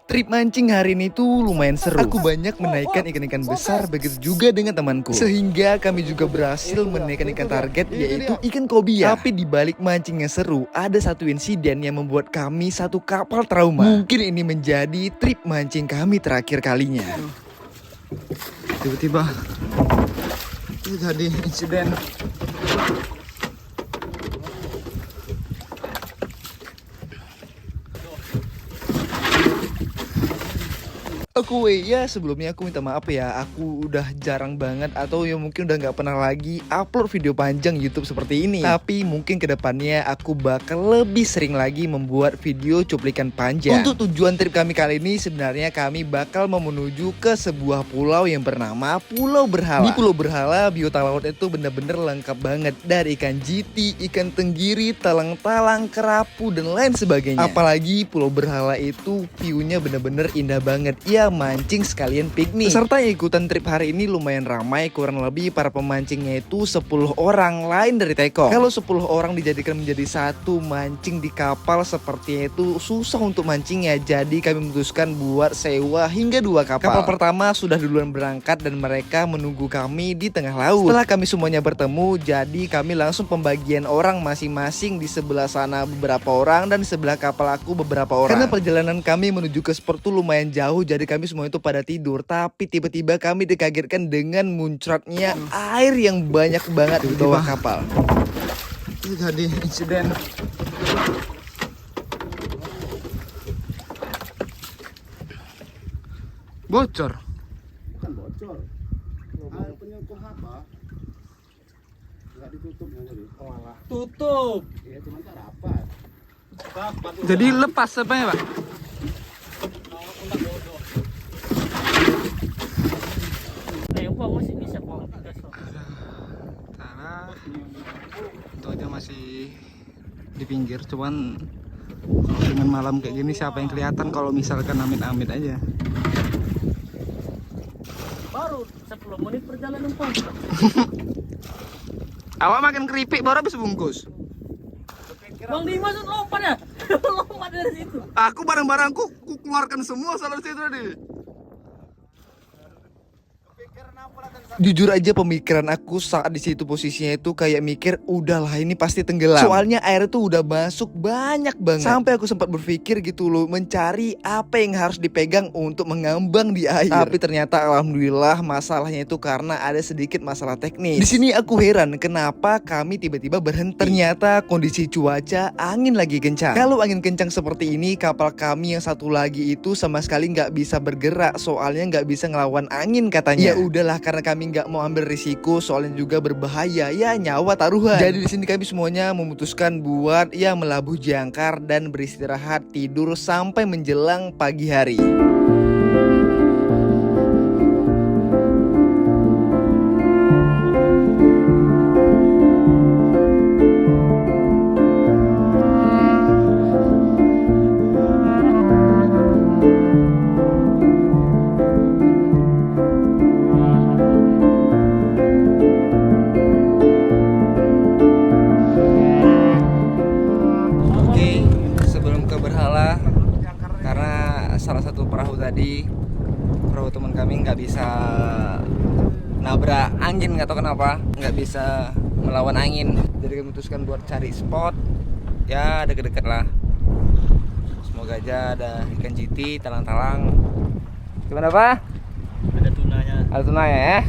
Trip mancing hari ini tuh lumayan seru. Aku banyak menaikkan ikan-ikan besar, begitu juga dengan temanku. Sehingga kami juga berhasil menaikkan ikan target, yaitu ikan kobia. Tapi di balik mancingnya seru, ada satu insiden yang membuat kami satu kapal trauma. Mungkin ini menjadi trip mancing kami terakhir kalinya. Tiba-tiba jadi insiden. Ya sebelumnya aku minta maaf ya, aku udah jarang banget atau ya mungkin udah nggak pernah lagi upload video panjang YouTube seperti ini. Tapi mungkin kedepannya aku bakal lebih sering lagi membuat video cuplikan panjang. Untuk tujuan trip kami kali ini sebenarnya kami bakal mau menuju ke sebuah pulau yang bernama Pulau Berhala. Di Pulau Berhala biota laut itu bener-bener lengkap banget, dari ikan jiti, ikan tenggiri, talang-talang, kerapu dan lain sebagainya. Apalagi Pulau Berhala itu view-nya bener-bener indah banget ya, mancing sekalian piknik. Peserta yang ikutan trip hari ini lumayan ramai, kurang lebih para pemancingnya itu 10 orang lain dari Tekong. Kalau 10 orang dijadikan menjadi satu mancing di kapal seperti itu susah untuk mancingnya, jadi kami memutuskan buat sewa hingga 2 kapal. Kapal pertama sudah duluan berangkat dan mereka menunggu kami di tengah laut. Setelah kami semuanya bertemu, jadi kami langsung pembagian orang masing-masing, di sebelah sana beberapa orang dan di sebelah kapal aku beberapa orang. Karena perjalanan kami menuju ke spot itu lumayan jauh, jadi kami semua itu pada tidur. Tapi tiba-tiba kami dikagetkan dengan muncratnya air yang banyak banget di bawah kapal. Jadi insiden. Bocor. Bukan bocor. Air penyemprot apa? Enggak ditutup ya jadi. Oh alah. Tutup. Iya cuma tak rapat. Jadi lepas apa ya, Pak? Masih bisa bawa Sana itu aja masih di pinggir, cuman kalau dengan malam kayak gini siapa yang kelihatan kalau misalkan amit-amit aja. baru 10 menit perjalanan pun. Awak makan keripik baru habis bungkus. Bang Dimas lompat ya? Lompat dari situ. Aku barang-barangku ku keluarkan semua salah situ tadi. Jujur aja pemikiran aku saat di situ posisinya itu kayak mikir udahlah ini pasti tenggelam. Soalnya air itu udah masuk banyak banget. Sampai aku sempat berpikir gitu loh, mencari apa yang harus dipegang untuk mengambang di air. Tapi ternyata alhamdulillah masalahnya itu karena ada sedikit masalah teknis. Di sini aku heran kenapa kami tiba-tiba berhenti. Ternyata kondisi cuaca angin lagi kencang. Kalau angin kencang seperti ini, kapal kami yang satu lagi itu sama sekali nggak bisa bergerak, soalnya nggak bisa ngelawan angin katanya. Ya udahlah, karena kami nggak mau ambil risiko, soalnya juga berbahaya ya, nyawa taruhan. Jadi di sini kami semuanya memutuskan buat ya melabuh jangkar dan beristirahat tidur sampai menjelang pagi hari. Salah satu perahu tadi, perahu teman kami nggak bisa nabrak angin, nggak tahu kenapa, nggak bisa melawan angin. Jadi kami memutuskan buat cari spot ya deket-deket lah. Semoga aja ada ikan jiti, talang-talang. Gimana Pak? Ada tunanya. Ada tunanya ya.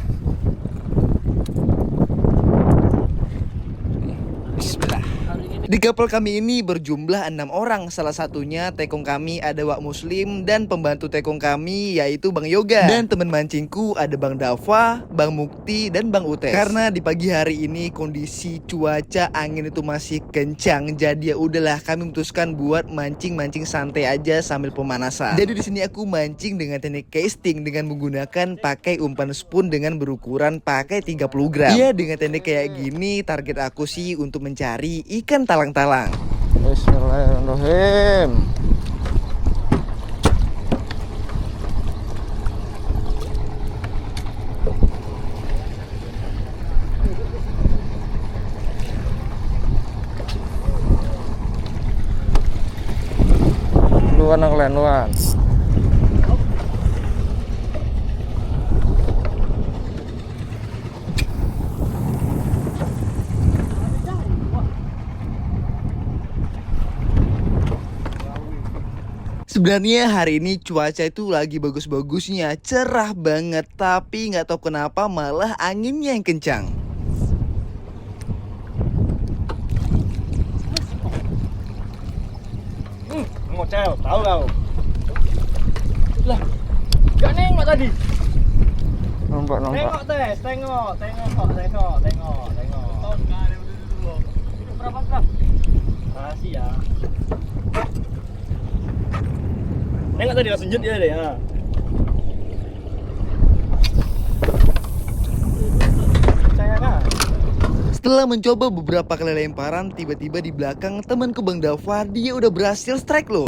Bismillah. Di kapal kami ini berjumlah 6 orang. Salah satunya tekong kami ada Wak Muslim, dan pembantu tekong kami yaitu Bang Yoga. Dan teman mancingku ada Bang Dava, Bang Mukti, dan Bang Utes. Karena di pagi hari ini kondisi cuaca angin itu masih kencang, jadi ya udahlah kami memutuskan buat mancing-mancing santai aja sambil pemanasan. Jadi di sini aku mancing dengan teknik casting dengan menggunakan pakai umpan spoon dengan berukuran pakai 30 gram. Ya dengan teknik kayak gini target aku sih untuk mencari ikan talang-talang. Bismillahirrahmanirrahim. Luan. Sebenarnya hari ini cuaca itu lagi bagus-bagusnya, cerah banget, tapi nggak tahu kenapa malah anginnya yang kencang. Ngocel, tahu kau? Lah, gak nengok tadi. Nampak. Tengok tes, tengok. Tahun nggak ada dulu. Hidup berapa gram? Rahasia. Nengok tadi langsung jut dia deh. Ha. Percaya kan? Setelah mencoba beberapa kali lemparan, tiba-tiba di belakang temanku Bang Dava, dia udah berhasil strike loh.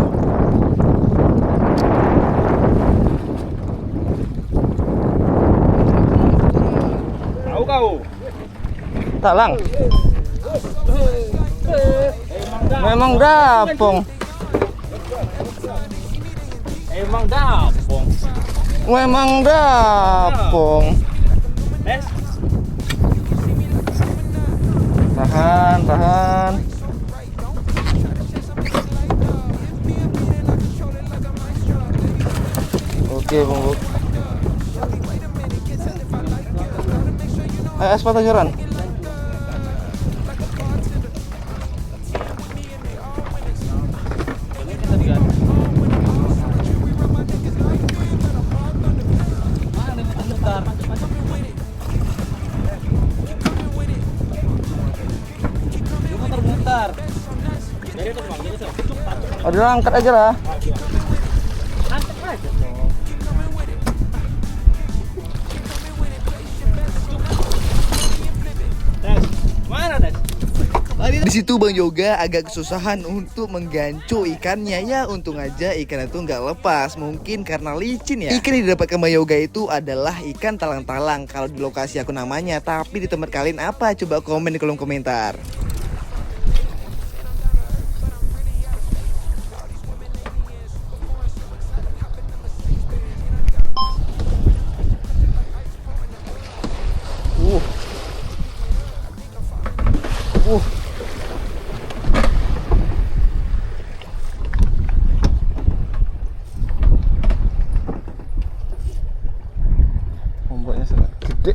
Tahu kau? Talang. Memang dapong. Emang dapong. Memang dapong. Tes. Tahan. Oke, Bang. Ayo aspal tajuran. Udah angkat aja lah. Tes. Mana tes? Di situ Bang Yoga agak kesusahan untuk menggancu ikannya. Ya untung aja ikan itu nggak lepas, mungkin karena licin ya. Ikan yang didapatkan Bang Yoga itu adalah ikan talang-talang kalau di lokasi aku namanya. Tapi di tempat kalian apa? Coba komen di kolom komentar. Ombaknya sangat gede.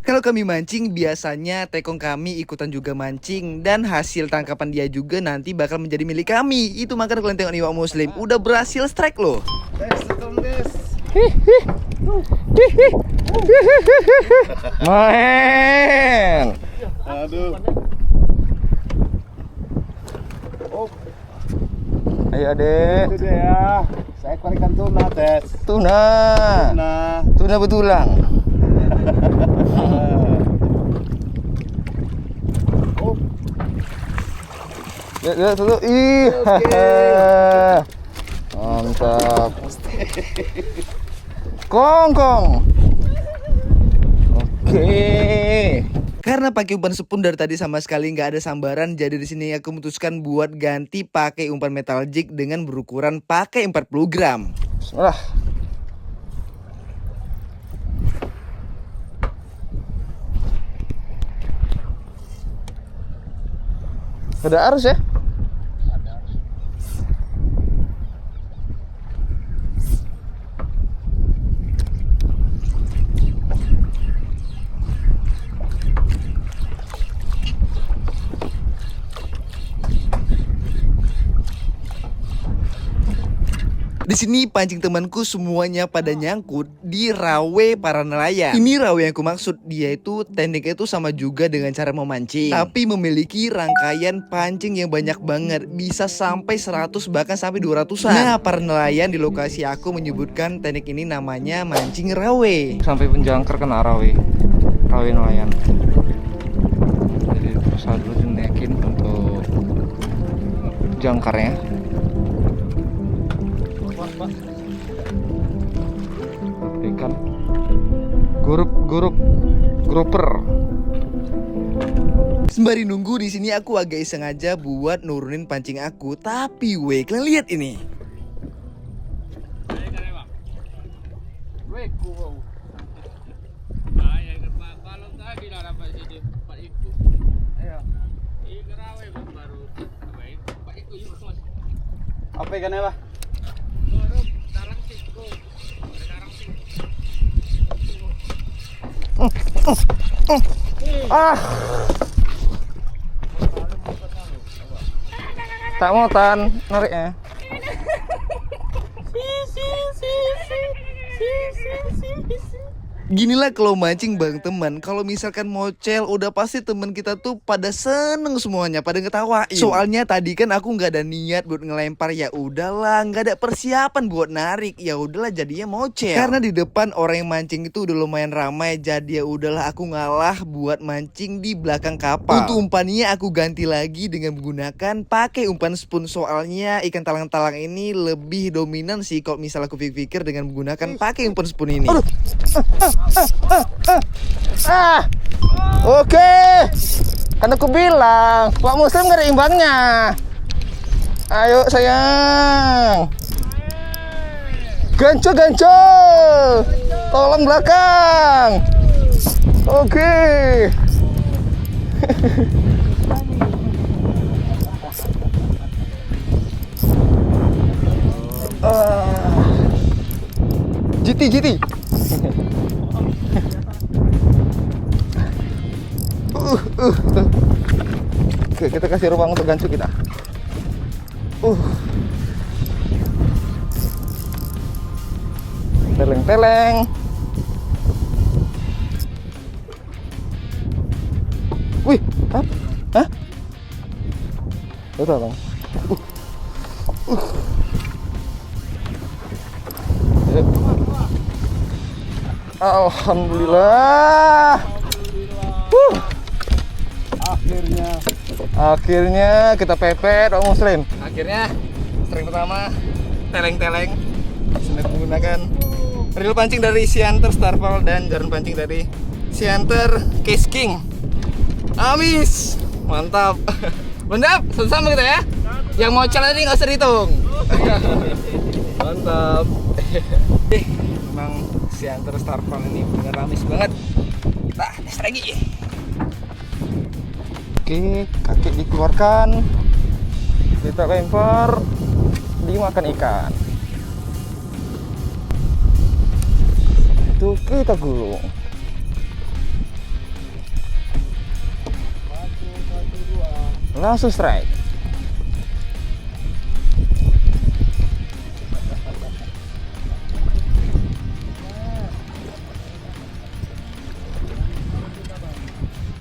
Kalau kami mancing, biasanya tekong kami ikutan juga mancing. Dan hasil tangkapan dia juga nanti bakal menjadi milik kami. Itu makanya kalian tengok nih Wak Muslim, udah berhasil strike loh. Main. Aduh. Ayo adek. Itu dia ya. Saya ikan tuna tes. Tuna. Nah. Tuna betulang. Oh. Lihat dulu. Ih. Mantap. Kongkong. Oke. Karena pakai umpan sepun dari tadi sama sekali nggak ada sambaran, jadi di sini aku memutuskan buat ganti pakai umpan metal jig dengan berukuran pakai 40 gram. Bismillah. Ada arus ya? Di sini pancing temanku semuanya pada nyangkut di rawe para nelayan. Ini rawe yang aku maksud, dia itu tekniknya itu sama juga dengan cara memancing, tapi memiliki rangkaian pancing yang banyak banget, bisa sampai 100 bahkan sampai 200-an. Nah, para nelayan di lokasi aku menyebutkan teknik ini namanya mancing rawe. Sampai penjangkar kena rawe nelayan. Jadi berusaha dulu dinaikin untuk jangkarnya. Ikan gruper. Sembari nunggu di sini aku agak iseng aja buat nurunin pancing aku, tapi weh, kalian lihat ini. Weh, Apa ikannya, Pak? Tak mau tan nariknya. Ginilah kalau mancing bang teman, kalau misalkan mocel udah pasti teman kita tuh pada seneng semuanya, pada ngetawain. Soalnya tadi kan aku nggak ada niat buat ngelempar, ya udahlah, nggak ada persiapan buat narik, ya udahlah jadinya mocel. Karena di depan orang yang mancing itu udah lumayan ramai, jadi ya udahlah aku ngalah buat mancing di belakang kapal. Untuk umpannya aku ganti lagi dengan menggunakan pakai umpan spoon, soalnya ikan talang-talang ini lebih dominan sih kalau misalnya aku pikir dengan menggunakan pakai umpan spoon ini. Oke. Kan aku bilang, Pak Muslim gak ada imbangnya. Ayo sayang. Ganco. Tolong belakang. Oke. GT. Oke, kita kasih ruang untuk gancu kita. Teleng. Wih, hah? Betul bang. Alhamdulillah. Akhirnya kita pepet Pak Muslim. Akhirnya string pertama teleng-teleng sudah menggunakan reel pancing dari Siantar Starval dan jarum pancing dari Siantar Case King. Amis, mantap. Mantap, sama kita ya. Yang mocel ini nggak usah dihitung. Mantap. Memang Siantar Starval ini bener amis banget. Kita tes lagi. Oke, kaki dikeluarkan, kita lempar, dimakan ikan. Itu kita gulung. Langsung strike.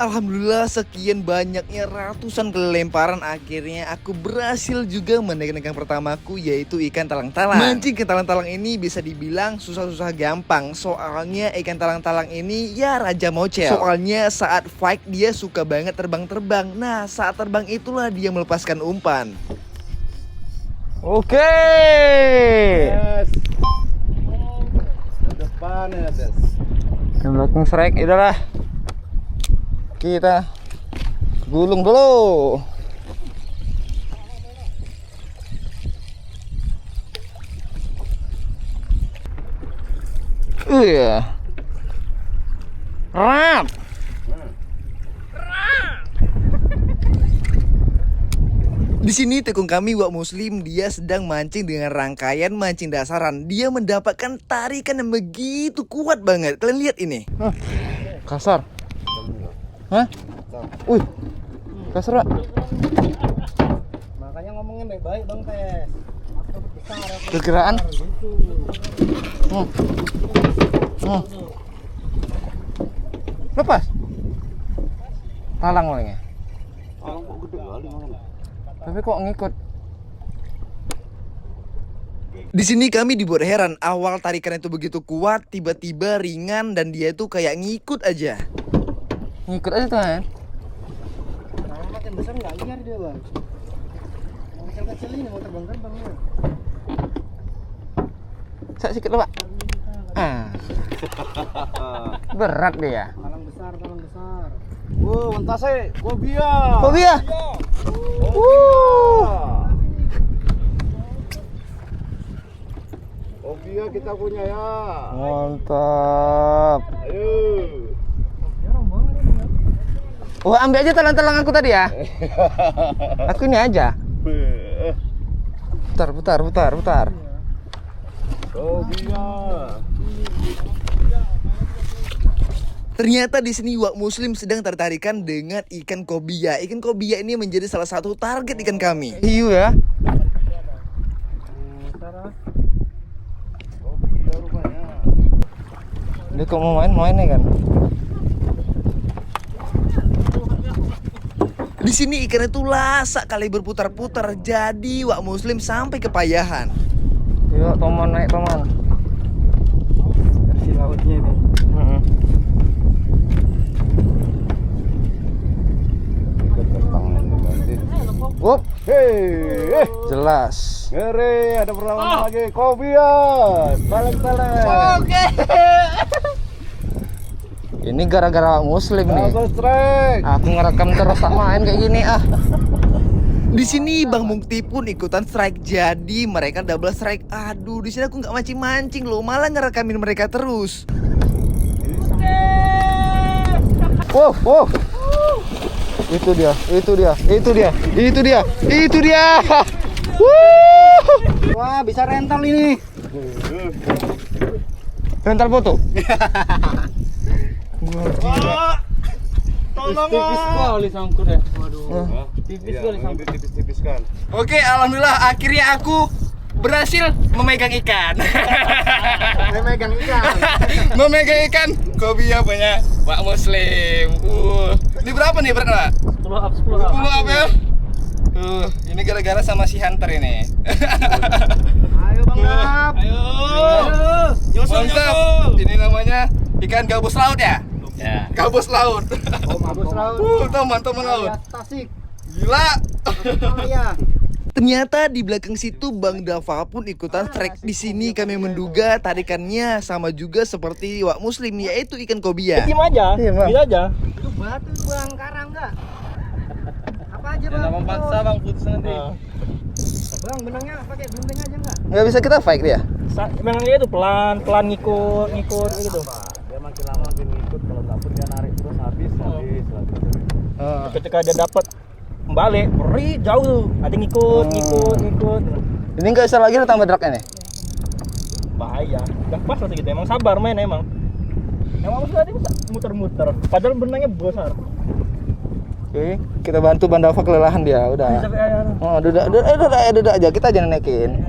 Alhamdulillah sekian banyaknya ratusan kali lemparan, akhirnya aku berhasil juga menaikkan ikan pertamaku, yaitu ikan talang-talang. Mancing ikan talang-talang ini bisa dibilang susah-susah gampang, soalnya ikan talang-talang ini ya raja mocel. Soalnya saat fight dia suka banget terbang-terbang. Nah saat terbang itulah dia melepaskan umpan. Oke. Yes. Depan ya, Des. Yang belakang strike, udahlah. Kita gulung dulu. Iya. Rap. Di sini tekung kami Wak Muslim, dia sedang mancing dengan rangkaian mancing dasaran. Dia mendapatkan tarikan yang begitu kuat banget. Kalian lihat ini. Kasar. Hah? Wih, kasar. Makanya ngomongin baik-baik Bang Tes. Perkiraan. Lepas. Talang malingnya. Talang kok gede kali Bang. Tapi kok ngikut. Di sini kami dibuat heran, awal tarikan itu begitu kuat, tiba-tiba ringan dan dia itu kayak ngikut aja. Ngikut aja kan. Nah, makin besar nggak liar dia Bang. Yang kecil-kecil ini mau terbang-terbang ya. Saya sikit loh Pak. Berat dia. Talang besar. Wow, mentase, kobia. Kobia. Kobia kita punya ya. Mantap. Ayo. Oh, ambil aja talang-talang aku tadi ya. Aku ini aja. Putar. Kobia. Ternyata di sini Wak Muslim sedang tertarikan dengan ikan kobia. Ikan kobia ini menjadi salah satu target ikan kami. Hiu ya. Kobia rupanya. Dia kok mau main ya kan? Di sini ikan itu lasak kali berputar-putar, jadi Wak Muslim sampai kepayahan. Yuk, Tomon naik Tomon. Versi lautnya ini. Wup, Hei, jelas. ngeri, ada perlawanan lagi. Kobia, taleng-taleng. Oke. Ini gara-gara Muslim nih. Double strike. Aku ngerekam terus tak main kayak gini ah. Di sini Bang Mukti pun ikutan strike, jadi mereka double strike. Aduh, di sini aku nggak mancing-mancing loh, malah ngerekamin mereka terus. Wow. Itu dia. Wah, bisa rental ini. Rental foto. Tolong. Tipis sekali sangkut ya. Waduh. Tipis sekali sangkut. Tipis-tipiskan. Oke, alhamdulillah akhirnya aku berhasil memegang ikan. Memegang ikan. Memegang ikan kobia punya Wak Muslim. Ini berapa nih beratnya? 10 up. 10 up ya? Ini gara-gara sama si Hunter ini. Ayo Bang Gap. Mantap. Ini namanya ikan gabus laut ya? Ya. Gabus laut. Oh, mabus laut. Teman-teman laut. Tasik. Gila. Iya. Ternyata di belakang situ Bang Dava pun ikutan strike. Di sini kami menduga tarikannya sama juga seperti Wak Muslim, yaitu ikan kobia. Diam aja. Diam, Bang. Diam aja. Itu batu Bang, karang enggak? Apa aja Ya Bang? nama paksa Bang putus nanti. Bang, benangnya pakai gunting aja enggak? Nggak bisa kita fight dia. Memang dia itu pelan ngikut gitu. Dia makin lama makin ngikut, kalau dapet dia narik terus habis. Ketika dia dapat balik, jauh tuh. Ada ngikut. Ini nggak bisa lagi tambah dragnya nih. Bahaya. Udah pas lah gitu. Emang sabar main emang. Emang harus tadi bisa muter-muter. Padahal benangnya besar. Oke, kita bantu Bang Dava kelelahan dia. Udah. Sampai air. Oh, duduk aja. Kita aja naikin.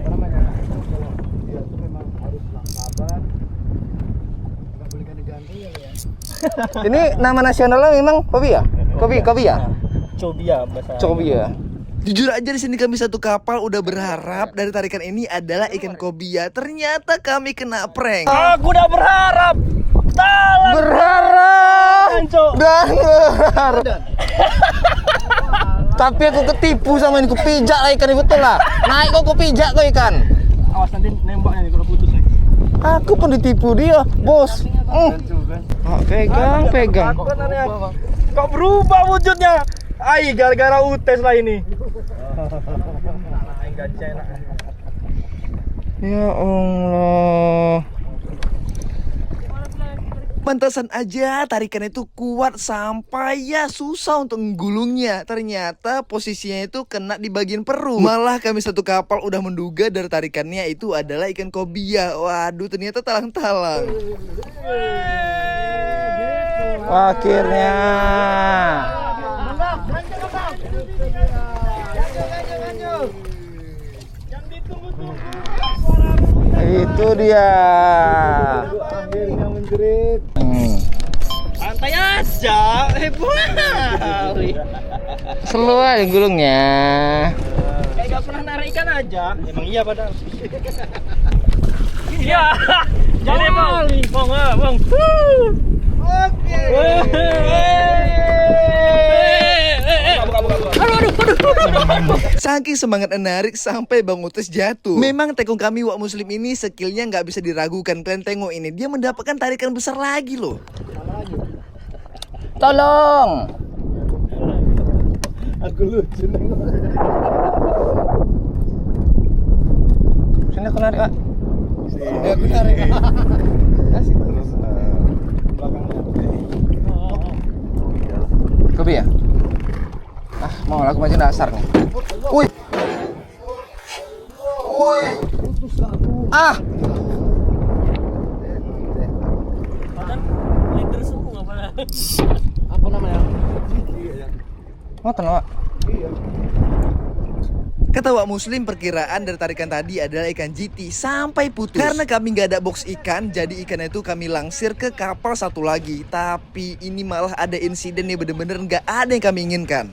Dia tuh memang harus sabar. Enggak boleh ganti-ganti ya. Ini nama nasionalnya memang kobia. Kobia. Bahasa. Cobia. Jujur aja di sini kami satu kapal udah berharap dari tarikan ini adalah ikan kobia. Ternyata kami kena prank. Aku udah berharap. Berharap Cok. dan berharap. Tapi aku ketipu sama ini, kupijak lah ikan ini betul lah. Naik kok kupijak kok ikan. Awas nanti nembaknya nih kalau putus nih. Aku pun ditipu dia, bos. Pegang. Kok berubah wujudnya? Ai, gara-gara utes lah ini. Ya Allah. Pantasan aja tarikan itu kuat sampai ya susah untuk menggulungnya. Ternyata posisinya itu kena di bagian perut. Malah kami satu kapal udah menduga dari tarikannya itu adalah ikan kobia. Waduh, ternyata talang-talang. Akhirnya. Itu dia. Akhirnya menjerit. Santai aja, Selu aja gulungnya. Kayak gak pernah narik ikan aja. Emang iya padahal. Iya. Jangan bang. Oke. Saking semangat menarik sampai Bang Utis jatuh. Memang tekung kami Wak Muslim ini skillnya nggak bisa diragukan. Kalian tengok ini, dia mendapatkan tarikan besar lagi loh. Tolong. Aku lucu nengok. Sini aku narik, Pak. Sini aku narik. Kasih terus belakangnya. Kopi ya? Mau aku mancing dasar nih. Wih. Wih. Ah. Leader semua pada. Apa namanya? Ngoten, Pak. Kata Wak Muslim, perkiraan dari tarikan tadi adalah ikan GT sampai putus. Karena kami nggak ada box ikan, jadi ikan itu kami langsir ke kapal satu lagi. Tapi ini malah ada insiden nih, bener-bener nggak ada yang kami inginkan.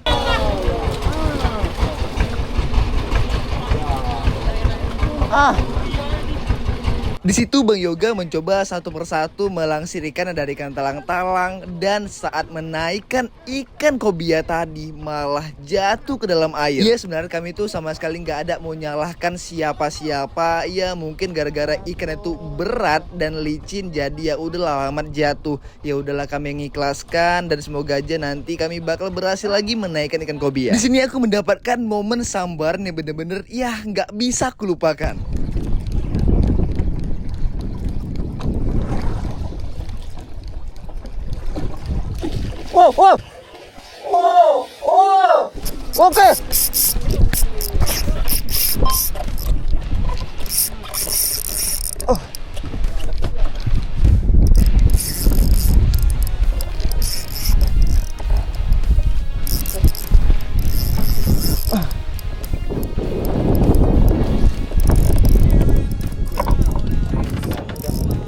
Di situ Bang Yoga mencoba satu persatu melangsir ikan dari ikan talang-talang, dan saat menaikkan ikan kobia tadi malah jatuh ke dalam air. Ya sebenarnya kami tuh sama sekali nggak ada mau nyalahkan siapa-siapa. Ya mungkin gara-gara ikan itu berat dan licin, jadi ya udahlah alamat jatuh. Ya udahlah kami mengikhlaskan, dan semoga aja nanti kami bakal berhasil lagi menaikkan ikan kobia. Di sini aku mendapatkan momen sambar nih, bener-bener ya nggak bisa kulupakan. Wow, wow. Wow, wow. Oke. Oh.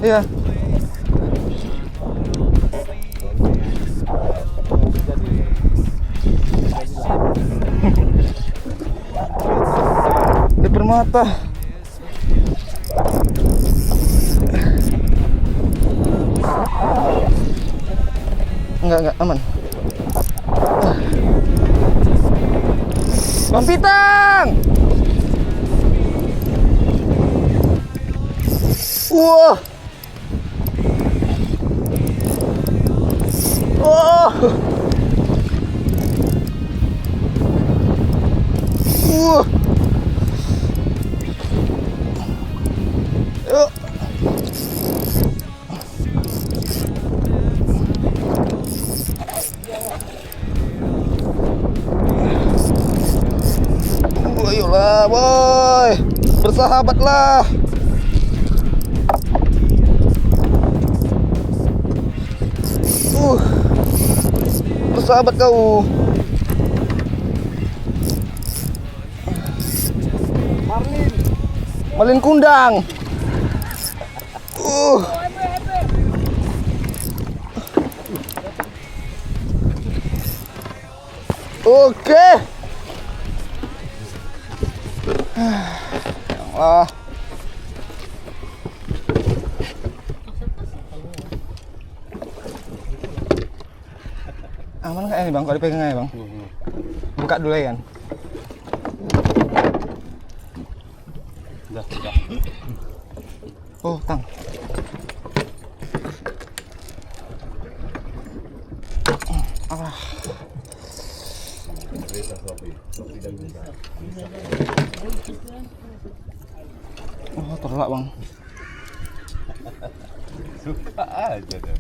Iya. Di permata. Enggak, aman. Bang Pitang. Wah. Oh. Yuk. Ayolah, boy. Bersahabatlah. Bersahabat kau. Marlin Kundang. Oke. Allah. Aman nggak ini bang? Kalau dipegang aja bang. Buka dulu ya kan. Udah. Oh, tang. Oh, terlak bang. Suka aja deh.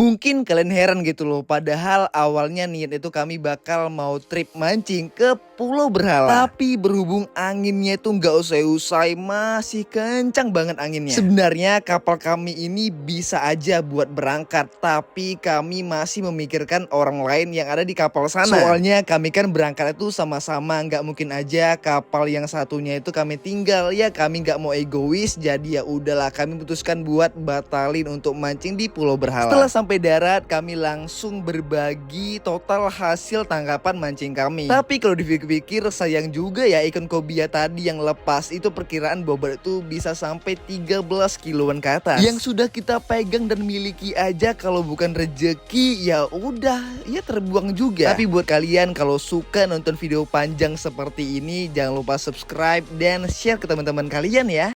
Mungkin kalian heran gitu loh, padahal awalnya niat itu kami bakal mau trip mancing ke Pulau Berhala. Tapi berhubung anginnya itu nggak usai-usai, masih kencang banget anginnya. Sebenarnya kapal kami ini bisa aja buat berangkat, tapi kami masih memikirkan orang lain yang ada di kapal sana. Soalnya kami kan berangkat itu sama-sama, nggak mungkin aja kapal yang satunya itu kami tinggal. Ya kami nggak mau egois, jadi ya udahlah kami putuskan buat batalin untuk mancing di Pulau Berhala. Setelah sampai darat, kami langsung berbagi total hasil tangkapan mancing kami. Tapi kalau dipikir-pikir sayang juga ya, ikan kobia tadi yang lepas itu perkiraan bobot itu bisa sampai 13 kiloan ke atas. Yang sudah kita pegang dan miliki aja kalau bukan rejeki ya udah ya terbuang juga. Tapi buat kalian kalau suka nonton video panjang seperti ini, jangan lupa subscribe dan share ke teman-teman kalian ya.